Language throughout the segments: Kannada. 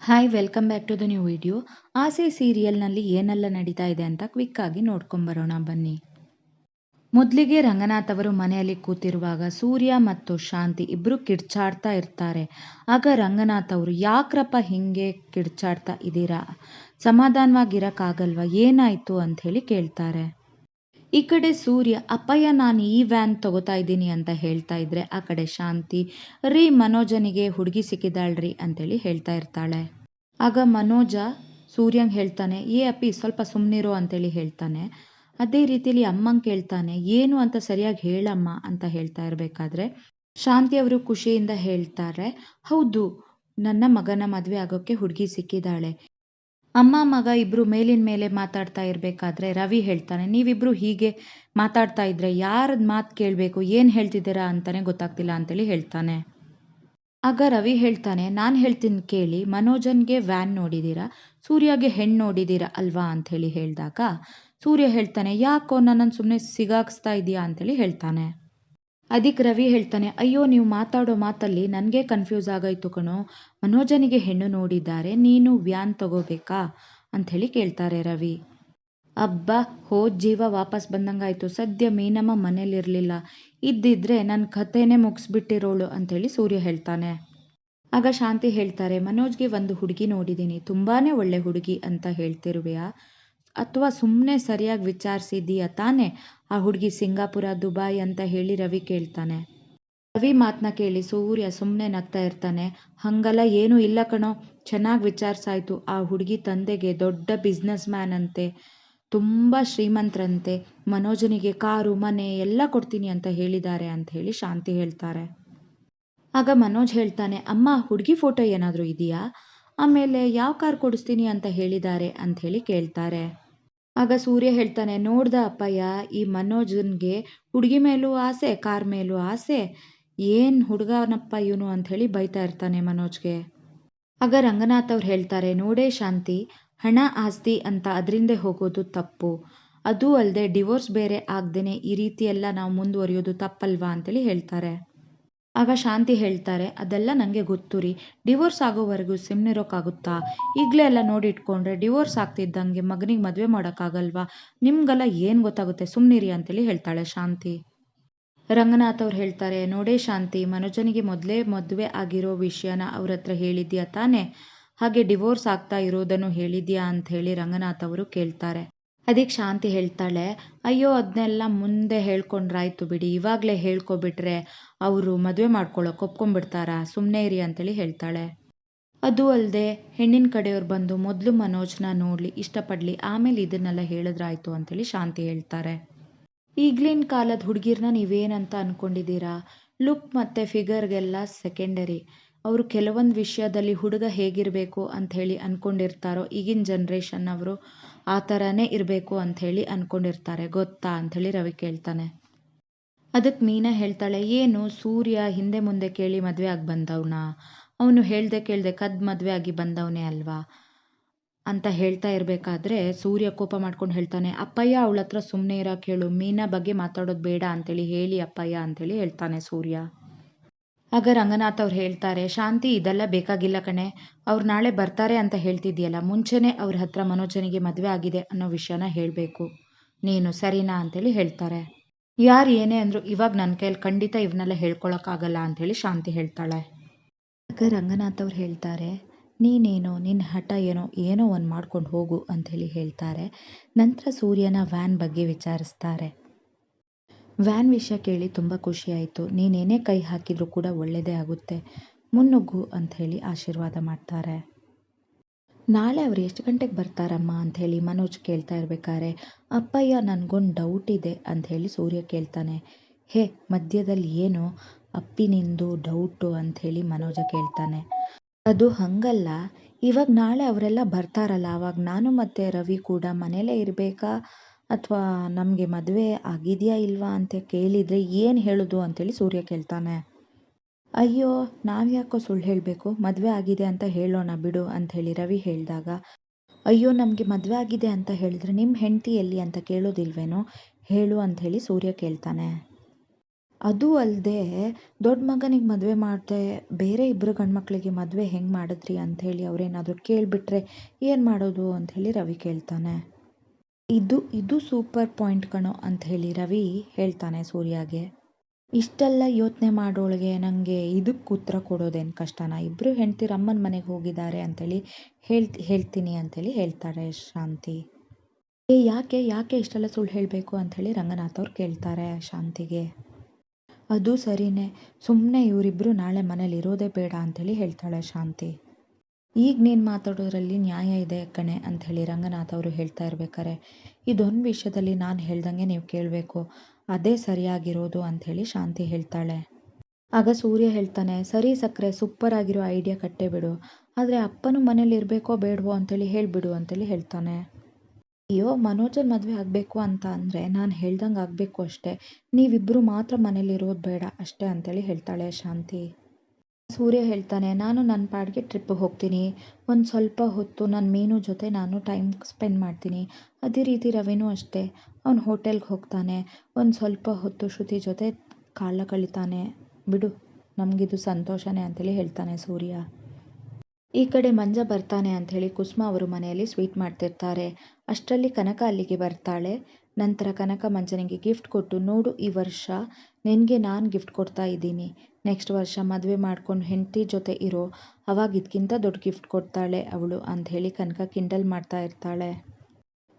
Hi welcome back to the new video. Aase ಸೀರಿಯಲ್ನಲ್ಲಿ ಏನೆಲ್ಲ ನಡೀತಾ ಇದೆ ಅಂತ ಕ್ವಿಕ್ ಆಗಿ ನೋಡ್ಕೊಂಬರೋಣ ಬನ್ನಿ. ಮೊದಲಿಗೆ ರಂಗನಾಥ್ ಅವರು ಮನೆಯಲ್ಲಿ ಕೂತಿರುವಾಗ ಸೂರ್ಯ ಮತ್ತು ಶಾಂತಿ ಇಬ್ರು ಕಿರ್ಚಾಡ್ತಾ ಇರ್ತಾರೆ. ಆಗ ರಂಗನಾಥ್ ಅವರು ಯಾಕ್ರಪ್ಪ ಹಿಂಗೆ ಕಿರ್ಚಾಡ್ತಾ ಇದ್ದೀರಾ, ಸಮಾಧಾನವಾಗಿರಕ್ಕಾಗಲ್ವಾ, ಏನಾಯ್ತು ಅಂತ ಹೇಳಿ ಕೇಳ್ತಾರೆ. ಈ ಕಡೆ ಸೂರ್ಯ ಅಪ್ಪಯ್ಯ ನಾನು ಈ ವ್ಯಾನ್ ತಗೋತಾ ಇದ್ದೀನಿ ಅಂತ ಹೇಳ್ತಾ ಇದ್ರೆ, ಆ ಕಡೆ ಶಾಂತಿ ರೀ ಮನೋಜನಿಗೆ ಹುಡುಗಿ ಸಿಕ್ಕಿದಾಳ್ರಿ ಅಂತೇಳಿ ಹೇಳ್ತಾ ಇರ್ತಾಳೆ. ಆಗ ಮನೋಜ ಸೂರ್ಯಂಗೆ ಹೇಳ್ತಾನೆ, ಏ ಅಪ್ಪಿ ಸ್ವಲ್ಪ ಸುಮ್ಮನಿರೋ ಅಂತೇಳಿ ಹೇಳ್ತಾನೆ. ಅದೇ ರೀತಿಯಲ್ಲಿ ಅಮ್ಮಂಗೆ ಕೇಳ್ತಾನೆ, ಏನು ಅಂತ ಸರಿಯಾಗಿ ಹೇಳಮ್ಮ ಅಂತ ಹೇಳ್ತಾ ಇರಬೇಕಾದ್ರೆ ಶಾಂತಿ ಅವರು ಖುಷಿಯಿಂದ ಹೇಳ್ತಾರೆ, ಹೌದು ನನ್ನ ಮಗನ ಮದುವೆ ಆಗೋಕ್ಕೆ ಹುಡುಗಿ ಸಿಕ್ಕಿದ್ದಾಳೆ. ಅಮ್ಮ ಮಗ ಇಬ್ರು ಮೇಲಿನ ಮೇಲೆ ಮಾತಾಡ್ತಾ ಇರಬೇಕಾದ್ರೆ ರವಿ ಹೇಳ್ತಾನೆ, ನೀವಿಬ್ರು ಹೀಗೆ ಮಾತಾಡ್ತಾ ಇದ್ರೆ ಯಾರದ್ ಮಾತು ಕೇಳಬೇಕು, ಏನು ಹೇಳ್ತಿದ್ದೀರಾ ಅಂತಾನೆ ಗೊತ್ತಾಗ್ತಿಲ್ಲ ಅಂತೇಳಿ ಹೇಳ್ತಾನೆ. ಆಗ ರವಿ ಹೇಳ್ತಾನೆ, ನಾನು ಹೇಳ್ತೀನಿ ಕೇಳಿ, ಮನೋಜನ್ಗೆ ವ್ಯಾನ್ ನೋಡಿದ್ದೀರಾ, ಸೂರ್ಯಗೆ ಹೆಣ್ಣು ನೋಡಿದ್ದೀರಾ ಅಲ್ವಾ ಅಂಥೇಳಿ ಹೇಳಿದಾಗ ಸೂರ್ಯ ಹೇಳ್ತಾನೆ, ಯಾಕೋ ನನ್ನನ್ನು ಸುಮ್ಮನೆ ಸಿಗಾಕ್ಸ್ತಾ ಇದೆಯಾ ಅಂಥೇಳಿ ಹೇಳ್ತಾನೆ. ಅದಕ್ಕೆ ರವಿ ಹೇಳ್ತಾನೆ, ಅಯ್ಯೋ ನೀವು ಮಾತಾಡೋ ಮಾತಲ್ಲಿ ನನಗೆ ಕನ್ಫ್ಯೂಸ್ ಆಗೋಯ್ತು ಕಣೋ, ಮನೋಜನಿಗೆ ಹೆಣ್ಣು ನೋಡಿದ್ದಾರೆ, ನೀನು ವ್ಯಾನ್ ತಗೋಬೇಕಾ ಅಂಥೇಳಿ ಕೇಳ್ತಾರೆ ರವಿ. ಅಬ್ಬಾ ಹೋದ ಜೀವ ವಾಪಸ್ ಬಂದಂಗಾಯ್ತು, ಸದ್ಯ ಮೀನಮ್ಮ ಮನೇಲಿರಲಿಲ್ಲ, ಇದ್ದಿದ್ರೆ ನನ್ನ ಕಥೆನೇ ಮುಗಿಸ್ಬಿಟ್ಟಿರೋಳು ಅಂಥೇಳಿ ಸೂರ್ಯ ಹೇಳ್ತಾನೆ. ಆಗ ಶಾಂತಿ ಹೇಳ್ತಾರೆ, ಮನೋಜ್ಗೆ ಒಂದು ಹುಡುಗಿ ನೋಡಿದ್ದೀನಿ, ತುಂಬಾನೇ ಒಳ್ಳೆ ಹುಡುಗಿ ಅಂತ ಹೇಳ್ತಿರುವೆಯಾ, ಅಥವಾ ಸುಮ್ಮನೆ ಸರಿಯಾಗಿ ವಿಚಾರಿಸಿದ್ದೀಯಾ ತಾನೇ, ಆ ಹುಡುಗಿ ಸಿಂಗಾಪುರ ದುಬಾಯ್ ಅಂತ ಹೇಳಿ ರವಿ ಕೇಳ್ತಾನೆ. ರವಿ ಮಾತನ್ನ ಕೇಳಿ ಸೂರ್ಯ ಸುಮ್ಮನೆ ನಗ್ತಾ ಇರ್ತಾನೆ, ಹಂಗಲ್ಲ ಏನೂ ಇಲ್ಲ ಕಣೋ, ಚೆನ್ನಾಗಿ ವಿಚಾರಿಸಾಯ್ತು, ಆ ಹುಡುಗಿ ತಂದೆಗೆ ದೊಡ್ಡ ಬಿಸ್ನೆಸ್ ಮ್ಯಾನ್ ಅಂತೆ, ತುಂಬ ಶ್ರೀಮಂತರಂತೆ, ಮನೋಜನಿಗೆ ಕಾರು ಮನೆ ಎಲ್ಲ ಕೊಡ್ತೀನಿ ಅಂತ ಹೇಳಿದ್ದಾರೆ ಅಂತ ಹೇಳಿ ಶಾಂತಿ ಹೇಳ್ತಾರೆ. ಆಗ ಮನೋಜ್ ಹೇಳ್ತಾನೆ, ಅಮ್ಮ ಹುಡುಗಿ ಫೋಟೋ ಏನಾದರೂ ಇದೆಯಾ, ಆಮೇಲೆ ಯಾವ ಕಾರ್ ಕೊಡಿಸ್ತೀನಿ ಅಂತ ಹೇಳಿದ್ದಾರೆ ಅಂತ ಹೇಳಿ ಕೇಳ್ತಾರೆ. ಆಗ ಸೂರ್ಯ ಹೇಳ್ತಾನೆ, ನೋಡ್ದ ಅಪ್ಪಯ್ಯ, ಈ ಮನೋಜನ್ಗೆ ಹುಡುಗಿ ಮೇಲೂ ಆಸೆ, ಕಾರ್ ಮೇಲೂ ಆಸೆ, ಏನು ಹುಡುಗನಪ್ಪ ಇವನು ಅಂತ ಹೇಳಿ ಬೈತಾ ಇರ್ತಾನೆ ಮನೋಜ್ಗೆ. ಆಗ ರಂಗನಾಥ್ ಅವ್ರು ಹೇಳ್ತಾರೆ, ನೋಡೇ ಶಾಂತಿ, ಹಣ ಆಸ್ತಿ ಅಂತ ಅದರಿಂದ ಹೋಗೋದು ತಪ್ಪು, ಅದೂ ಅಲ್ಲದೆ ಡಿವೋರ್ಸ್ ಬೇರೆ ಆಗ್ದೇನೆ ಈ ರೀತಿ ಎಲ್ಲ ನಾವು ಮುಂದುವರಿಯೋದು ತಪ್ಪಲ್ವಾ ಅಂತೇಳಿ ಹೇಳ್ತಾರೆ. ಆಗ ಶಾಂತಿ ಹೇಳ್ತಾರೆ, ಅದೆಲ್ಲ ನನಗೆ ಗೊತ್ತು ರೀ, ಡಿವೋರ್ಸ್ ಆಗೋವರೆಗೂ ಸುಮ್ಮನಿರೋಕ್ಕಾಗುತ್ತಾ, ಈಗಲೇ ಎಲ್ಲ ನೋಡಿ ಇಟ್ಕೊಂಡ್ರೆ ಡಿವೋರ್ಸ್ ಆಗ್ತಿದ್ದಂಗೆ ಮಗನಿಗೆ ಮದುವೆ ಮಾಡೋಕ್ಕಾಗಲ್ವಾ, ನಿಮ್ಗೆಲ್ಲ ಏನು ಗೊತ್ತಾಗುತ್ತೆ, ಸುಮ್ಮನಿರಿ ಅಂತೇಳಿ ಹೇಳ್ತಾಳೆ ಶಾಂತಿ. ರಂಗನಾಥ್ ಅವ್ರು ಹೇಳ್ತಾರೆ, ನೋಡೇ ಶಾಂತಿ, ಮನೋಜನಿಗೆ ಮೊದಲೇ ಮದುವೆ ಆಗಿರೋ ವಿಷಯನ ಅವ್ರ ಹತ್ರ ಹೇಳಿದ್ಯಾ ತಾನೇ, ಹಾಗೆ ಡಿವೋರ್ಸ್ ಆಗ್ತಾ ಇರೋದನ್ನು ಹೇಳಿದ್ಯಾ ಅಂತ ಹೇಳಿ ರಂಗನಾಥ್ ಅವರು ಕೇಳ್ತಾರೆ. ಅದಕ್ಕೆ ಶಾಂತಿ ಹೇಳ್ತಾಳೆ, ಅಯ್ಯೋ ಅದನ್ನೆಲ್ಲ ಮುಂದೆ ಹೇಳ್ಕೊಂಡ್ರಾಯ್ತು ಬಿಡಿ, ಇವಾಗಲೇ ಹೇಳ್ಕೊಬಿಟ್ರೆ ಅವರು ಮದುವೆ ಮಾಡ್ಕೊಳ್ಳೋಕೆ ಒಪ್ಕೊಂಡ್ಬಿಡ್ತಾರಾ, ಸುಮ್ಮನೆ ಇರಿ ಅಂತೇಳಿ ಹೇಳ್ತಾಳೆ. ಅದು ಅಲ್ಲದೆ ಹೆಣ್ಣಿನ ಕಡೆಯವ್ರು ಬಂದು ಮೊದಲು ಮನೋಜ್ನ ನೋಡಲಿ, ಇಷ್ಟಪಡಲಿ, ಆಮೇಲೆ ಇದನ್ನೆಲ್ಲ ಹೇಳಿದ್ರಾಯ್ತು ಅಂತೇಳಿ ಶಾಂತಿ ಹೇಳ್ತಾರೆ. ಈಗಲಿನ ಕಾಲದ ಹುಡುಗಿರ್ನ ನೀವೇನಂತ ಅಂದ್ಕೊಂಡಿದ್ದೀರಾ, ಲುಕ್ ಮತ್ತು ಫಿಗರ್ಗೆಲ್ಲ ಸೆಕೆಂಡರಿ, ಅವರು ಕೆಲವೊಂದು ವಿಷಯದಲ್ಲಿ ಹುಡುಗ ಹೇಗಿರಬೇಕು ಅಂಥೇಳಿ ಅಂದ್ಕೊಂಡಿರ್ತಾರೋ ಈಗಿನ ಜನ್ರೇಷನ್ ಅವರು ಆ ಥರನೇ ಇರಬೇಕು ಅಂಥೇಳಿ ಅಂದ್ಕೊಂಡಿರ್ತಾರೆ ಗೊತ್ತಾ ಅಂಥೇಳಿ ರವಿ ಕೇಳ್ತಾನೆ. ಅದಕ್ಕೆ ಮೀನಾ ಹೇಳ್ತಾಳೆ, ಏನು ಸೂರ್ಯ ಹಿಂದೆ ಮುಂದೆ ಕೇಳಿ ಮದುವೆ ಆಗಿ ಬಂದವನ, ಅವನು ಹೇಳ್ದೆ ಕೇಳ್ದೆ ಕದ್ದು ಮದುವೆ ಆಗಿ ಬಂದವನೇ ಅಲ್ವಾ ಅಂತ ಹೇಳ್ತಾ ಇರಬೇಕಾದ್ರೆ ಸೂರ್ಯ ಕೋಪ ಮಾಡ್ಕೊಂಡು ಹೇಳ್ತಾನೆ, ಅಪ್ಪಯ್ಯ ಅವಳ ಹತ್ರ ಸುಮ್ಮನೆ ಇರೋಕೆ ಹೇಳು, ಮೀನಾ ಬಗ್ಗೆ ಮಾತಾಡೋದು ಬೇಡ ಅಂತೇಳಿ ಹೇಳಿ ಅಪ್ಪಯ್ಯ ಅಂತೇಳಿ ಹೇಳ್ತಾನೆ ಸೂರ್ಯ. ಆಗ ರಂಗನಾಥ್ ಅವ್ರು ಹೇಳ್ತಾರೆ, ಶಾಂತಿ ಇದೆಲ್ಲ ಬೇಕಾಗಿಲ್ಲ ಕಣೆ, ಅವ್ರು ನಾಳೆ ಬರ್ತಾರೆ ಅಂತ ಹೇಳ್ತಿದ್ಯಲ್ಲ, ಮುಂಚೆನೇ ಅವ್ರ ಹತ್ರ ಮನೋಜನಿಗೆ ಮದುವೆ ಆಗಿದೆ ಅನ್ನೋ ವಿಷಯನ ಹೇಳಬೇಕು ನೀನು, ಸರಿನಾ ಅಂತೇಳಿ ಹೇಳ್ತಾರೆ. ಯಾರು ಏನೇ ಅಂದರು ಇವಾಗ ನನ್ನ ಕೈಯಲ್ಲಿ ಖಂಡಿತ ಇವನ್ನೆಲ್ಲ ಹೇಳ್ಕೊಳಕ್ಕಾಗಲ್ಲ ಅಂಥೇಳಿ ಶಾಂತಿ ಹೇಳ್ತಾಳೆ. ಆಗ ರಂಗನಾಥ್ ಅವ್ರು ಹೇಳ್ತಾರೆ, ನೀನೇನೋ ನಿನ್ನ ಹಠ ಏನೋ ಏನೋ ಒಂದು ಮಾಡ್ಕೊಂಡು ಹೋಗು ಅಂಥೇಳಿ ಹೇಳ್ತಾರೆ. ನಂತರ ಸೂರ್ಯನ ವ್ಯಾನ್ ಬಗ್ಗೆ ವಿಚಾರಿಸ್ತಾರೆ. ವ್ಯಾನ್ ವಿಷಯ ಕೇಳಿ ತುಂಬ ಖುಷಿಯಾಯಿತು, ನೀನೇನೇ ಕೈ ಹಾಕಿದರೂ ಕೂಡ ಒಳ್ಳೆಯದೇ ಆಗುತ್ತೆ, ಮುನ್ನುಗ್ಗು ಅಂಥೇಳಿ ಆಶೀರ್ವಾದ ಮಾಡ್ತಾರೆ. ನಾಳೆ ಅವ್ರು ಎಷ್ಟು ಗಂಟೆಗೆ ಬರ್ತಾರಮ್ಮ ಅಂಥೇಳಿ ಮನೋಜ್ ಕೇಳ್ತಾ ಇರಬೇಕಾದ್ರೆ, ಅಪ್ಪಯ್ಯ ನನಗೊಂದು ಡೌಟ್ ಇದೆ ಅಂಥೇಳಿ ಸೂರ್ಯ ಕೇಳ್ತಾನೆ. ಹೇ ಮಧ್ಯದಲ್ಲಿ ಏನು ಅಪ್ಪಿನಿಂದು ಡೌಟು ಅಂಥೇಳಿ ಮನೋಜ ಕೇಳ್ತಾನೆ. ಅದು ಹಂಗಲ್ಲ, ಇವಾಗ ನಾಳೆ ಅವರೆಲ್ಲ ಬರ್ತಾರಲ್ಲ, ಆವಾಗ ನಾನು ಮತ್ತು ರವಿ ಕೂಡ ಮನೇಲೇ ಇರಬೇಕಾ, ಅಥವಾ ನಮಗೆ ಮದುವೆ ಆಗಿದೆಯಾ ಇಲ್ವಾ ಅಂತ ಕೇಳಿದರೆ ಏನು ಹೇಳೋದು ಅಂತೇಳಿ ಸೂರ್ಯ ಕೇಳ್ತಾನೆ. ಅಯ್ಯೋ ನಾವ್ಯಾಕೋ ಸುಳ್ಳು ಹೇಳಬೇಕು, ಮದುವೆ ಆಗಿದೆ ಅಂತ ಹೇಳೋಣ ಬಿಡು ಅಂಥೇಳಿ ರವಿ ಹೇಳಿದಾಗ, ಅಯ್ಯೋ ನಮಗೆ ಮದುವೆ ಆಗಿದೆ ಅಂತ ಹೇಳಿದ್ರೆ ನಿಮ್ಮ ಹೆಂಡತಿ ಎಲ್ಲಿ ಅಂತ ಕೇಳೋದಿಲ್ವೇನೋ, ಹೇಳು ಅಂಥೇಳಿ ಸೂರ್ಯ ಕೇಳ್ತಾನೆ. ಅದು ಅಲ್ಲದೆ ದೊಡ್ಡ ಮಗನಿಗೆ ಮದುವೆ ಮಾಡಿದೆ, ಬೇರೆ ಇಬ್ಬರು ಗಂಡ್ಮಕ್ಳಿಗೆ ಮದುವೆ ಹೆಂಗೆ ಮಾಡಿದ್ರಿ ಅಂಥೇಳಿ ಅವರೇನಾದರೂ ಕೇಳಿಬಿಟ್ರೆ ಏನು ಮಾಡೋದು ಅಂಥೇಳಿ ರವಿ ಕೇಳ್ತಾನೆ. ಇದು ಸೂಪರ್ ಪಾಯಿಂಟ್ ಕಣೋ ಅಂಥೇಳಿ ರವಿ ಹೇಳ್ತಾನೆ ಸೂರ್ಯಗೆ. ಇಷ್ಟೆಲ್ಲ ಯೋಚನೆ ಮಾಡೋಳಿಗೆ ನನಗೆ ಇದಕ್ಕೆ ಉತ್ತರ ಕೊಡೋದೇನು ಕಷ್ಟನಾ? ಇಬ್ಬರು ಹೆಂಡ್ತಿರು ಅಮ್ಮನ ಮನೆಗೆ ಹೋಗಿದ್ದಾರೆ ಅಂಥೇಳಿ ಹೇಳ್ತೀನಿ ಅಂಥೇಳಿ ಹೇಳ್ತಾರೆ ಶಾಂತಿ. ಯಾಕೆ ಯಾಕೆ ಇಷ್ಟೆಲ್ಲ ಸುಳ್ಳು ಹೇಳಬೇಕು ಅಂಥೇಳಿ ರಂಗನಾಥ್ ಅವ್ರು ಕೇಳ್ತಾರೆ ಶಾಂತಿಗೆ. ಅದು ಸರಿನೇ, ಸುಮ್ಮನೆ ಇವರಿಬ್ಬರು ನಾಳೆ ಮನೇಲಿ ಇರೋದೇ ಬೇಡ ಅಂಥೇಳಿ ಹೇಳ್ತಾಳೆ ಶಾಂತಿ. ಈಗ ನೀನು ಮಾತಾಡೋದ್ರಲ್ಲಿ ನ್ಯಾಯ ಇದೆ ಕಣೆ ಅಂಥೇಳಿ ರಂಗನಾಥ್ ಅವರು ಹೇಳ್ತಾ ಇರ್ಬೇಕಾರೆ, ಇದೊಂದು ವಿಷಯದಲ್ಲಿ ನಾನು ಹೇಳ್ದಂಗೆ ನೀವು ಕೇಳಬೇಕು, ಅದೇ ಸರಿಯಾಗಿರೋದು ಅಂಥೇಳಿ ಶಾಂತಿ ಹೇಳ್ತಾಳೆ. ಆಗ ಸೂರ್ಯ ಹೇಳ್ತಾನೆ, ಸರಿ ಸಕ್ಕರೆ, ಸೂಪರ್ ಆಗಿರೋ ಐಡಿಯಾ ಕಟ್ಟೇ ಬಿಡು, ಆದರೆ ಅಪ್ಪನೂ ಮನೇಲಿ ಇರಬೇಕೋ ಬೇಡವೋ ಅಂಥೇಳಿ ಹೇಳಿಬಿಡು ಅಂಥೇಳಿ ಹೇಳ್ತಾನೆ. ಅಯ್ಯೋ, ಮನೋಜನ್ ಮದುವೆ ಆಗಬೇಕು ಅಂತ ಅಂದರೆ ನಾನು ಹೇಳ್ದಂಗೆ ಆಗಬೇಕು ಅಷ್ಟೇ, ನೀವಿಬ್ಬರು ಮಾತ್ರ ಮನೇಲಿರೋದು ಬೇಡ ಅಷ್ಟೇ ಅಂಥೇಳಿ ಹೇಳ್ತಾಳೆ ಶಾಂತಿ. ಸೂರ್ಯ ಹೇಳ್ತಾನೆ, ನಾನು ನನ್ನ ಪಾಡಿಗೆ ಟ್ರಿಪ್ಪಿಗೆ ಹೋಗ್ತೀನಿ, ಒಂದು ಸ್ವಲ್ಪ ಹೊತ್ತು ನನ್ನ ಮೀನು ಜೊತೆ ನಾನು ಟೈಮ್ ಸ್ಪೆಂಡ್ ಮಾಡ್ತೀನಿ. ಅದೇ ರೀತಿ ರವಿನೂ ಅಷ್ಟೇ, ಅವನು ಹೋಟೆಲ್ಗೆ ಹೋಗ್ತಾನೆ, ಒಂದು ಸ್ವಲ್ಪ ಹೊತ್ತು ಶ್ರುತಿ ಜೊತೆ ಕಾಲ ಕಳಿತಾನೆ. ಬಿಡು, ನಮಗಿದು ಸಂತೋಷನೇ ಅಂಥೇಳಿ ಹೇಳ್ತಾನೆ ಸೂರ್ಯ. ಈ ಕಡೆ ಮಂಜ ಬರ್ತಾನೆ ಅಂಥೇಳಿ ಕುಸುಮ ಅವರು ಮನೆಯಲ್ಲಿ ಸ್ವೀಟ್ ಮಾಡ್ತಿರ್ತಾರೆ. ಅಷ್ಟರಲ್ಲಿ ಕನಕ ಅಲ್ಲಿಗೆ ಬರ್ತಾಳೆ. ನಂತರ ಕನಕ ಮಂಜನಿಗೆ ಗಿಫ್ಟ್ ಕೊಟ್ಟು, ನೋಡು ಈ ವರ್ಷ ನಿನಗೆ ನಾನು ಗಿಫ್ಟ್ ಕೊಡ್ತಾ ಇದ್ದೀನಿ, ನೆಕ್ಸ್ಟ್ ವರ್ಷ ಮದುವೆ ಮಾಡ್ಕೊಂಡು ಹೆಂಡತಿ ಜೊತೆ ಇರೋ, ಅವಾಗ ಇದಕ್ಕಿಂತ ದೊಡ್ಡ ಗಿಫ್ಟ್ ಕೊಡ್ತಾಳೆ ಅವಳು ಅಂಥೇಳಿ ಕನಕ ಕಿಂಡಲ್ ಮಾಡ್ತಾ ಇರ್ತಾಳೆ.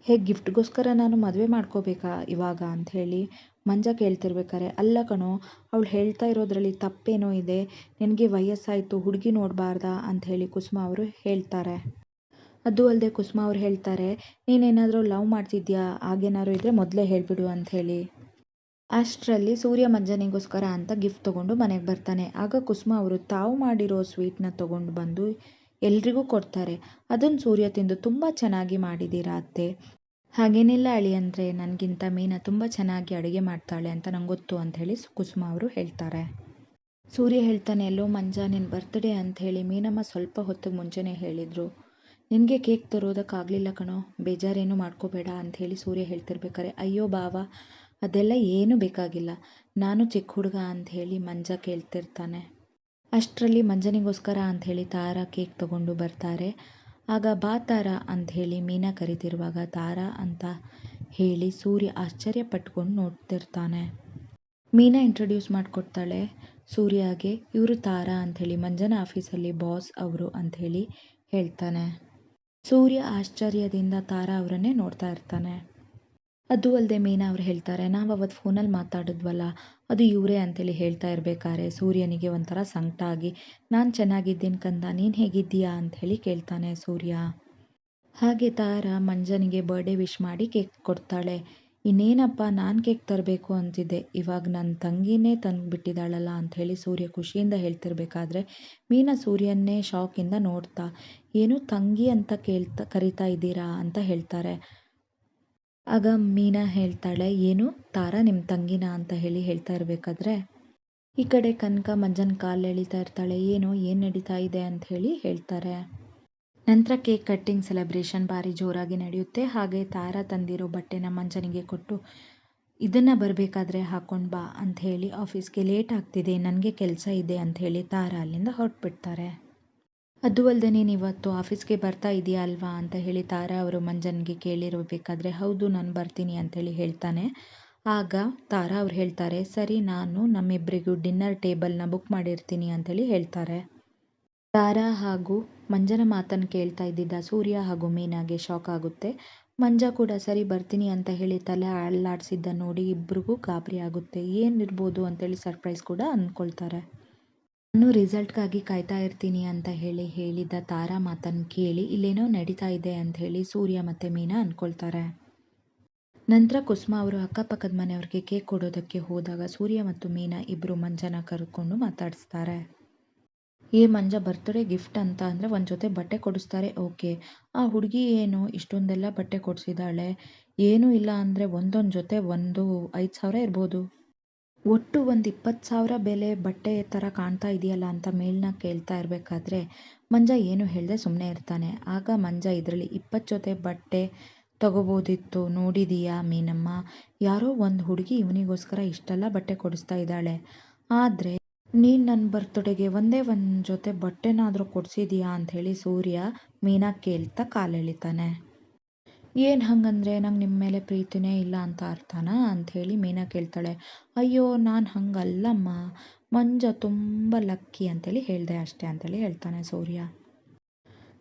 ಹೇಗೆ ಗಿಫ್ಟ್ಗೋಸ್ಕರ ನಾನು ಮದುವೆ ಮಾಡ್ಕೋಬೇಕಾ ಇವಾಗ ಅಂಥೇಳಿ ಮಂಜ ಕೇಳ್ತಿರ್ಬೇಕಾರೆ, ಅಲ್ಲ ಕಣೋ, ಅವಳು ಹೇಳ್ತಾ ಇರೋದ್ರಲ್ಲಿ ತಪ್ಪೇನೋ ಇದೆ, ನಿನಗೆ ವಯಸ್ಸಾಯಿತು, ಹುಡುಗಿ ನೋಡಬಾರ್ದಾ ಅಂಥೇಳಿ ಕುಸುಮ ಅವರು ಹೇಳ್ತಾರೆ. ಅದು ಅಲ್ಲದೆ ಕುಸುಮ ಅವ್ರು ಹೇಳ್ತಾರೆ, ನೀನೇನಾದರೂ ಲವ್ ಮಾಡ್ತಿದ್ಯಾ, ಹಾಗೇನಾದ್ರು ಇದ್ದರೆ ಮೊದಲೇ ಹೇಳಿಬಿಡು ಅಂಥೇಳಿ. ಅಷ್ಟರಲ್ಲಿ ಸೂರ್ಯ ಮಂಜನಿಗೋಸ್ಕರ ಅಂತ ಗಿಫ್ಟ್ ತೊಗೊಂಡು ಮನೆಗೆ ಬರ್ತಾನೆ. ಆಗ ಕುಸುಮ ಅವರು ತಾವು ಮಾಡಿರೋ ಸ್ವೀಟ್ನ ತೊಗೊಂಡು ಬಂದು ಎಲ್ರಿಗೂ ಕೊಡ್ತಾರೆ. ಅದನ್ನು ಸೂರ್ಯ ತಿಂದು, ತುಂಬ ಚೆನ್ನಾಗಿ ಮಾಡಿದ್ದೀರಾ ಅತ್ತೆ, ಹಾಗೇನಿಲ್ಲ ಅಳಿಯಂದ್ರೆ, ನನಗಿಂತ ಮೀನಾ ತುಂಬ ಚೆನ್ನಾಗಿ ಅಡುಗೆ ಮಾಡ್ತಾಳೆ ಅಂತ ನಂಗೆ ಗೊತ್ತು ಅಂಥೇಳಿ ಕುಸುಮ ಅವರು ಹೇಳ್ತಾರೆ. ಸೂರ್ಯ ಹೇಳ್ತಾನೆ, ಎಲ್ಲೋ ಮಂಜ, ನಿನ್ನ ಬರ್ತ್ಡೇ ಅಂಥೇಳಿ ಮೀನಮ್ಮ ಸ್ವಲ್ಪ ಹೊತ್ತಿಗೆ ಮುಂಚೆನೇ ಹೇಳಿದರು, ನಿನಗೆ ಕೇಕ್ ತರೋದಕ್ಕಾಗಲಿಲ್ಲ ಕಣೋ, ಬೇಜಾರೇನು ಮಾಡ್ಕೋಬೇಡ ಅಂಥೇಳಿ ಸೂರ್ಯ ಹೇಳ್ತಿರ್ಬೇಕಾರೆ, ಅಯ್ಯೋ ಬಾವ, ಅದೆಲ್ಲ ಏನೂ ಬೇಕಾಗಿಲ್ಲ, ನಾನು ಚಿಕ್ಕ ಹುಡುಗ ಅಂಥೇಳಿ ಮಂಜ ಕೇಳ್ತಿರ್ತಾನೆ. ಅಷ್ಟರಲ್ಲಿ ಮಂಜನಿಗೋಸ್ಕರ ಅಂಥೇಳಿ ತಾರಾ ಕೇಕ್ ತಗೊಂಡು ಬರ್ತಾರೆ. ಆಗ ಬಾ ತಾರಾ ಅಂಥೇಳಿ ಮೀನಾ ಕರಿತಿರುವಾಗ ತಾರಾ ಅಂತ ಹೇಳಿ ಸೂರ್ಯ ಆಶ್ಚರ್ಯ ಪಟ್ಕೊಂಡು ನೋಡ್ತಿರ್ತಾನೆ. ಮೀನಾ ಇಂಟ್ರೊಡ್ಯೂಸ್ ಮಾಡಿಕೊಡ್ತಾಳೆ ಸೂರ್ಯಗೆ, ಇವರು ತಾರಾ ಅಂಥೇಳಿ ಮಂಜನ ಆಫೀಸಲ್ಲಿ ಬಾಸ್ ಅವರು ಅಂಥೇಳಿ ಹೇಳ್ತಾನೆ. ಸೂರ್ಯ ಆಶ್ಚರ್ಯದಿಂದ ತಾರಾ ಅವರನ್ನೇ ನೋಡ್ತಾ ಇರ್ತಾನೆ. ಅದು ಅಲ್ಲದೆ ಮೀನಾ ಅವ್ರು ಹೇಳ್ತಾರೆ, ನಾವು ಅವತ್ತು ಫೋನಲ್ಲಿ ಮಾತಾಡಿದ್ವಲ್ಲ, ಅದು ಇವರೇ ಅಂತೇಳಿ ಹೇಳ್ತಾ ಇರಬೇಕಾದ್ರೆ ಸೂರ್ಯನಿಗೆ ಒಂಥರ ಸಂಕಟ ಆಗಿ, ನಾನು ಚೆನ್ನಾಗಿದ್ದೀನಿ ಕಂದ, ನೀನು ಹೇಗಿದ್ದೀಯಾ ಅಂಥೇಳಿ ಕೇಳ್ತಾನೆ ಸೂರ್ಯ. ಹಾಗೆ ತಾರಾ ಮಂಜನಿಗೆ ಬರ್ಡೇ ವಿಶ್ ಮಾಡಿ ಕೇಕ್ ಕೊಡ್ತಾಳೆ. ಇನ್ನೇನಪ್ಪ, ನಾನು ಕೇಕ್ ತರಬೇಕು ಅಂತಿದ್ದೆ, ಇವಾಗ ನನ್ನ ತಂಗಿನೇ ತಂದುಬಿಟ್ಟಿದ್ದಾಳಲ್ಲ ಅಂಥೇಳಿ ಸೂರ್ಯ ಖುಷಿಯಿಂದ ಹೇಳ್ತಿರ್ಬೇಕಾದ್ರೆ ಮೀನಾ ಸೂರ್ಯನ್ನೇ ಶಾಕಿಂದ ನೋಡ್ತಾ, ಏನು ತಂಗಿ ಅಂತ ಕರಿತಾ ಇದ್ದೀರಾ ಅಂತ ಹೇಳ್ತಾರೆ. ಆಗ ಮೀನಾ ಹೇಳ್ತಾಳೆ, ಏನು ತಾರಾ ನಿಮ್ಮ ತಂಗಿನ ಅಂತ ಹೇಳಿ ಹೇಳ್ತಾ ಇರಬೇಕಾದ್ರೆ ಈ ಕಡೆ ಕನಕ ಮಂಜನ ಕಾಲು ಎಳಿತಾ ಇರ್ತಾಳೆ. ಏನು ನಡೀತಾ ಇದೆ ಅಂತ ಹೇಳಿ ಹೇಳ್ತಾರೆ. ನಂತರ ಕೇಕ್ ಕಟ್ಟಿಂಗ್ ಸೆಲೆಬ್ರೇಷನ್ ಭಾರಿ ಜೋರಾಗಿ ನಡೆಯುತ್ತೆ. ಹಾಗೆ ತಾರಾ ತಂದಿರೋ ಬಟ್ಟೆನ ಮಂಜನಿಗೆ ಕೊಟ್ಟು, ಇದನ್ನು ಬರಬೇಕಾದ್ರೆ ಹಾಕೊಂಡು ಬಾ ಅಂಥೇಳಿ, ಆಫೀಸ್ಗೆ ಲೇಟ್ ಆಗ್ತಿದೆ, ನನಗೆ ಕೆಲಸ ಇದೆ ಅಂಥೇಳಿ ತಾರಾ ಅಲ್ಲಿಂದ ಹೊರಟ್ಬಿಡ್ತಾರೆ. ಅದು ಅಲ್ಲದೆ ನೀನು ಇವತ್ತು ಆಫೀಸ್ಗೆ ಬರ್ತಾ ಇದೆಯಾ ಅಲ್ವಾ ಅಂತ ಹೇಳಿ ತಾರಾ ಅವರು ಮಂಜನ್ಗೆ ಕೇಳಿರಬೇಕಾದ್ರೆ, ಹೌದು ನಾನು ಬರ್ತೀನಿ ಅಂಥೇಳಿ ಹೇಳ್ತಾನೆ. ಆಗ ತಾರಾ ಅವ್ರು ಹೇಳ್ತಾರೆ, ಸರಿ, ನಾನು ನಮ್ಮಿಬ್ಬರಿಗೂ ಡಿನ್ನರ್ ಟೇಬಲ್ನ ಬುಕ್ ಮಾಡಿರ್ತೀನಿ ಅಂಥೇಳಿ ಹೇಳ್ತಾರೆ. ತಾರಾ ಹಾಗೂ ಮಂಜನ ಮಾತನ್ನು ಕೇಳ್ತಾ ಇದ್ದಿದ್ದ ಸೂರ್ಯ ಹಾಗೂ ಮೀನಾಗೆ ಶಾಕ್ ಆಗುತ್ತೆ. ಮಂಜ ಕೂಡ ಸರಿ ಬರ್ತೀನಿ ಅಂತ ಹೇಳಿ ತಲೆ ಅಲ್ಲಾಡಿಸಿದ್ದ ನೋಡಿ ಇಬ್ರಿಗೂ ಗಾಬರಿ ಆಗುತ್ತೆ. ಏನಿರ್ಬೋದು ಅಂತೇಳಿ ಸರ್ಪ್ರೈಸ್ ಕೂಡ ಅಂದ್ಕೊಳ್ತಾರೆ. ನಾನು ರಿಸಲ್ಟ್ಗಾಗಿ ಕಾಯ್ತಾ ಇರ್ತೀನಿ ಅಂತ ಹೇಳಿದ ತಾರಾ ಮಾತನ್ನು ಕೇಳಿ ಇಲ್ಲೇನೋ ನಡೀತಾ ಇದೆ ಅಂಥೇಳಿ ಸೂರ್ಯ ಮತ್ತು ಮೀನಾ ಅಂದ್ಕೊಳ್ತಾರೆ. ನಂತರ ಕುಸುಮ ಅವರು ಅಕ್ಕಪಕ್ಕದ ಮನೆಯವ್ರಿಗೆ ಕೇಕ್ ಕೊಡೋದಕ್ಕೆ ಹೋದಾಗ ಸೂರ್ಯ ಮತ್ತು ಮೀನಾ ಇಬ್ಬರು ಮಂಜನ ಕರೆದುಕೊಂಡು ಮಾತಾಡಿಸ್ತಾರೆ. ಮಂಜ, ಬರ್ತ್ಡೇ ಗಿಫ್ಟ್ ಅಂತ ಅಂದರೆ ಒಂದು ಜೊತೆ ಬಟ್ಟೆ ಕೊಡಿಸ್ತಾರೆ, ಓಕೆ, ಆ ಹುಡುಗಿ ಏನು ಇಷ್ಟೊಂದೆಲ್ಲ ಬಟ್ಟೆ ಕೊಡಿಸಿದ್ದಾಳೆ, ಏನೂ ಇಲ್ಲ ಅಂದರೆ ಒಂದೊಂದು ಜೊತೆ ಒಂದು 5,000 ಇರ್ಬೋದು, ಒಟ್ಟು ಒಂದು 20,000 ಬೆಲೆ ಬಟ್ಟೆ ಥರ ಕಾಣ್ತಾ ಇದೆಯಲ್ಲ ಅಂತ ಮೇಲ್ನ ಕೇಳ್ತಾ ಇರಬೇಕಾದ್ರೆ ಮಂಜ ಏನು ಹೇಳದೆ ಸುಮ್ಮನೆ ಇರ್ತಾನೆ. ಆಗ ಮಂಜ ಇದರಲ್ಲಿ 20 ಜೊತೆ ಬಟ್ಟೆ ತಗೋಬೋದಿತ್ತು. ನೋಡಿದೀಯಾ ಮೀನಮ್ಮ, ಯಾರೋ ಒಂದು ಹುಡುಗಿ ಇವನಿಗೋಸ್ಕರ ಇಷ್ಟೆಲ್ಲ ಬಟ್ಟೆ ಕೊಡಿಸ್ತಾ ಇದ್ದಾಳೆ. ಆದರೆ ನೀನು ನನ್ನ ಬರ್ತ್ಡೇಗೆ ಒಂದೇ ಒಂದು ಜೊತೆ ಬಟ್ಟೆನಾದರೂ ಕೊಡಿಸಿದೀಯಾ ಅಂಥೇಳಿ ಸೂರ್ಯ ಮೀನಾ ಕೇಳ್ತಾ ಕಾಲೆಳಿತಾನೆ. ಏನು ಹಂಗಂದ್ರೆ ನಂಗೆ ನಿಮ್ಮ ಮೇಲೆ ಪ್ರೀತಿನೇ ಇಲ್ಲ ಅಂತ ಅರ್ಥನಾ ಅಂಥೇಳಿ ಮೀನಾ ಕೇಳ್ತಾಳೆ. ಅಯ್ಯೋ ನಾನು ಹಂಗಲ್ಲಮ್ಮ, ಮಂಜ ತುಂಬ ಲಕ್ಕಿ ಅಂತೇಳಿ ಹೇಳಿದೆ ಅಷ್ಟೇ ಅಂತೇಳಿ ಹೇಳ್ತಾನೆ ಸೂರ್ಯ.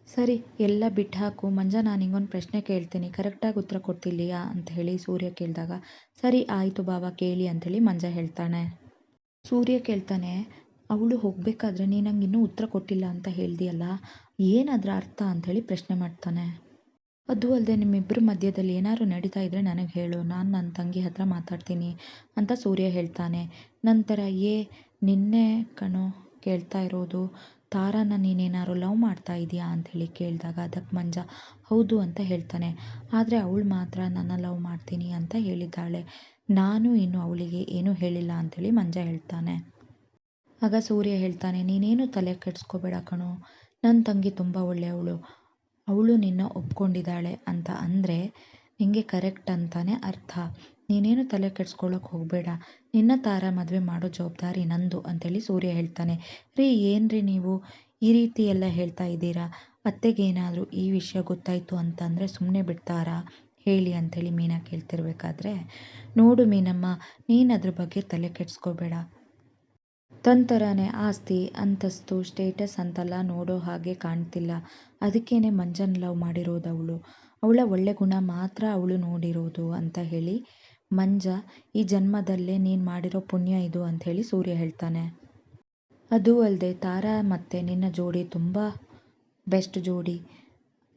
ಸರಿ ಎಲ್ಲ ಬಿಟ್ಟು ಹಾಕು ಮಂಜ, ನಾನು ಹಿಂಗೊಂದು ಪ್ರಶ್ನೆ ಕೇಳ್ತೀನಿ, ಕರೆಕ್ಟಾಗಿ ಉತ್ತರ ಕೊಡ್ತಿಲ್ಲೀಯಾ ಅಂತ ಹೇಳಿ ಸೂರ್ಯ ಕೇಳಿದಾಗ, ಸರಿ ಆಯಿತು ಬಾಬಾ ಕೇಳಿ ಅಂಥೇಳಿ ಮಂಜ ಹೇಳ್ತಾನೆ. ಸೂರ್ಯ ಕೇಳ್ತಾನೆ, ಅವಳು ಹೋಗಬೇಕಾದ್ರೆ ನೀನು ನಂಗೆ ಇನ್ನೂ ಉತ್ತರ ಕೊಟ್ಟಿಲ್ಲ ಅಂತ ಹೇಳ್ದಿಯಲ್ಲ, ಏನದರ ಅರ್ಥ ಅಂಥೇಳಿ ಪ್ರಶ್ನೆ ಮಾಡ್ತಾನೆ. ಅದು ಅಲ್ಲದೆ ನಿಮ್ಮಿಬ್ಬರ ಮಧ್ಯದಲ್ಲಿ ಏನಾದ್ರು ನಡೀತಾ ಇದ್ದರೆ ನನಗೆ ಹೇಳು, ನಾನು ನನ್ನ ತಂಗಿ ಹತ್ರ ಮಾತಾಡ್ತೀನಿ ಅಂತ ಸೂರ್ಯ ಹೇಳ್ತಾನೆ. ನಂತರ ನಿನ್ನೆ ಕಣೋ ಕೇಳ್ತಾ ಇರೋದು, ತಾರಾನ ನೀನೇನಾದ್ರು ಲವ್ ಮಾಡ್ತಾ ಇದೀಯಾ ಅಂಥೇಳಿ ಕೇಳಿದಾಗ ಅದಕ್ಕೆ ಮಂಜ ಹೌದು ಅಂತ ಹೇಳ್ತಾನೆ. ಆದರೆ ಅವಳು ಮಾತ್ರ ನನ್ನ ಲವ್ ಮಾಡ್ತೀನಿ ಅಂತ ಹೇಳಿದ್ದಾಳೆ, ನಾನು ಇನ್ನು ಅವಳಿಗೆ ಏನೂ ಹೇಳಿಲ್ಲ ಅಂಥೇಳಿ ಮಂಜ ಹೇಳ್ತಾನೆ. ಆಗ ಸೂರ್ಯ ಹೇಳ್ತಾನೆ, ನೀನೇನು ತಲೆ ಕೆಡಿಸ್ಕೋಬೇಡ ಕಣೋ, ನನ್ನ ತಂಗಿ ತುಂಬ ಒಳ್ಳೆಯವಳು, ಅವಳು ನಿನ್ನ ಒಪ್ಕೊಂಡಿದ್ದಾಳೆ ಅಂತ ಅಂದರೆ ನಿಂಗೆ ಕರೆಕ್ಟ್ ಅಂತಾನೆ ಅರ್ಥ. ನೀನೇನು ತಲೆ ಕೆಡಿಸ್ಕೊಳ್ಳೋಕೆ ಹೋಗಬೇಡ, ನಿನ್ನ ತಾರಾ ಮದುವೆ ಮಾಡೋ ಜವಾಬ್ದಾರಿ ನಂದು ಅಂತೇಳಿ ಸೂರ್ಯ ಹೇಳ್ತಾನೆ. ರೀ ಏನ್ರಿ ನೀವು ಈ ರೀತಿ ಎಲ್ಲ ಹೇಳ್ತಾ ಇದ್ದೀರಾ, ಅತ್ತೆಗೇನಾದರೂ ಈ ವಿಷಯ ಗೊತ್ತಾಯಿತು ಅಂತಂದರೆ ಸುಮ್ಮನೆ ಬಿಡ್ತಾರಾ ಹೇಳಿ ಅಂಥೇಳಿ ಮೀನಾ ಕೇಳ್ತಿರ್ಬೇಕಾದ್ರೆ, ನೋಡು ಮೀನಮ್ಮ, ನೀನು ಅದ್ರ ಬಗ್ಗೆ ತಲೆ ಕೆಡಿಸ್ಕೋಬೇಡ, ತನ್ನ ಆಸ್ತಿ ಅಂತಸ್ತು ಸ್ಟೇಟಸ್ ಅಂತೆಲ್ಲ ನೋಡೋ ಹಾಗೆ ಕಾಣ್ತಿಲ್ಲ, ಅದಕ್ಕೇನೆ ಮಂಜನ್ ಲವ್ ಮಾಡಿರೋದು ಅವಳು, ಅವಳ ಒಳ್ಳೆ ಗುಣ ಮಾತ್ರ ಅವಳು ನೋಡಿರೋದು ಅಂತ ಹೇಳಿ ಮಂಜ ಈ ಜನ್ಮದಲ್ಲೇ ನೀನು ಮಾಡಿರೋ ಪುಣ್ಯ ಇದು ಅಂಥೇಳಿ ಸೂರ್ಯ ಹೇಳ್ತಾನೆ. ಅದೂ ಅಲ್ಲದೆ ತಾರಾ ಮತ್ತು ನಿನ್ನ ಜೋಡಿ ತುಂಬ ಬೆಸ್ಟ್ ಜೋಡಿ,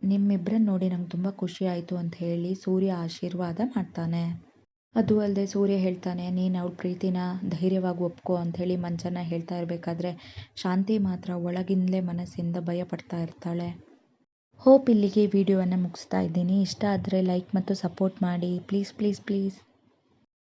ನಿಮ್ಮಿಬ್ಬರನ್ನ ನೋಡಿ ನಂಗೆ ತುಂಬ ಖುಷಿ ಆಯಿತು ಅಂತ ಹೇಳಿ ಸೂರ್ಯ ಆಶೀರ್ವಾದ ಮಾಡ್ತಾನೆ. ಅದು ಅಲ್ಲದೆ ಸೂರ್ಯ ಹೇಳ್ತಾನೆ, ನೀನು ಅವಳ ಪ್ರೀತಿನ ಧೈರ್ಯವಾಗಿ ಒಪ್ಕೋ ಅಂಥೇಳಿ ಮಂಜನ ಹೇಳ್ತಾ ಇರಬೇಕಾದ್ರೆ ಶಾಂತಿ ಮಾತ್ರ ಒಳಗಿಂದಲೇ ಮನಸ್ಸಿಂದ ಭಯ ಪಡ್ತಾ ಇರ್ತಾಳೆ. ಹೋಪ್ ಇಲ್ಲಿಗೆ ವಿಡಿಯೋವನ್ನು ಮುಗಿಸ್ತಾ ಇದ್ದೀನಿ. ಇಷ್ಟ ಆದರೆ ಲೈಕ್ ಮತ್ತು ಸಪೋರ್ಟ್ ಮಾಡಿ ಪ್ಲೀಸ್ ಪ್ಲೀಸ್ ಪ್ಲೀಸ್.